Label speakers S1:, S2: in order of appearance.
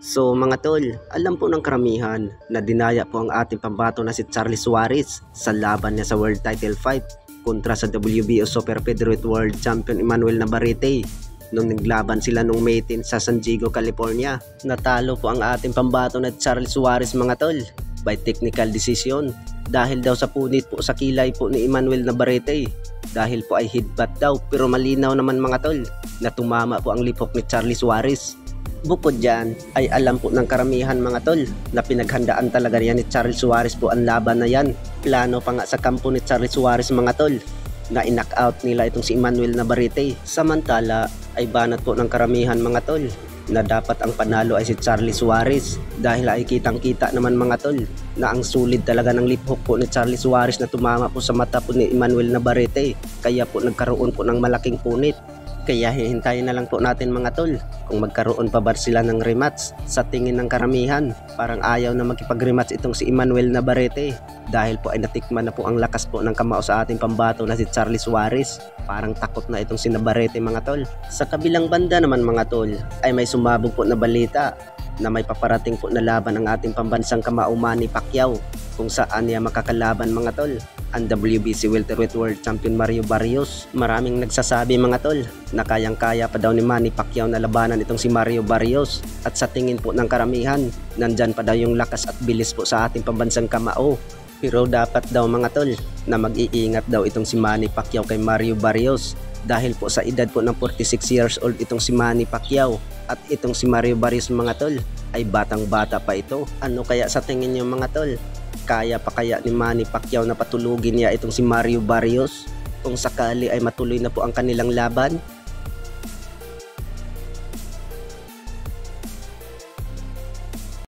S1: So mga tol, alam po ng karamihan na dinaya po ang ating pambato na si Charlie Suarez sa laban niya sa World Title Fight kontra sa WBO Super Featherweight World Champion Emmanuel Navarrete nung naglaban sila nung May 10 sa San Diego, California. Natalo po ang ating pambato na Charlie Suarez mga tol by technical decision dahil daw sa punit po sa kilay po ni Emmanuel Navarrete. Dahil po ay headbutt daw, pero malinaw naman mga tol na tumama po ang lipok ni Charlie Suarez. Bukod dyan ay alam po ng karamihan mga tol na pinaghandaan talaga niya ni Charlie Suarez po ang laban na yan. Plano pa nga sa kampo ni Charlie Suarez mga tol na in-knockout nila itong si Emmanuel Navarrete. Samantala ay banat po ng karamihan mga tol na dapat ang panalo ay si Charlie Suarez dahil ay kitang kita naman mga tol na ang sulid talaga ng lip hook po ni Charlie Suarez na tumama po sa mata po ni Emmanuel Navarrete, kaya po nagkaroon po ng malaking punit. Kaya hihintayin na lang po natin mga tol kung magkaroon pa ba sila ng rematch. Sa tingin ng karamihan, parang ayaw na makipag-rematch itong si Emmanuel Navarrete dahil po ay natikman na po ang lakas po ng kamao sa ating pambato na si Charlie Suarez. Parang takot na itong si Navarrete mga tol. Sa kabilang banda naman mga tol ay may sumabog po na balita na may paparating po na laban ang ating pambansang kamao Manny Pacquiao, kung saan niya makakalaban mga tol ang WBC Welterweight World Champion Mario Barrios. Maraming nagsasabi mga tol na kayang-kaya pa daw ni Manny Pacquiao na labanan itong si Mario Barrios, at sa tingin po ng karamihan nandyan pa daw yung lakas at bilis po sa ating pambansang kamao. Pero dapat daw mga tol na mag-iingat daw itong si Manny Pacquiao kay Mario Barrios dahil po sa edad po ng 46 years old itong si Manny Pacquiao at itong si Mario Barrios mga tol ay batang-bata pa ito. Ano kaya sa tingin niyo mga tol? Kaya pa kaya ni Manny Pacquiao na patulugin niya itong si Mario Barrios kung sakali ay matuloy na po ang kanilang laban?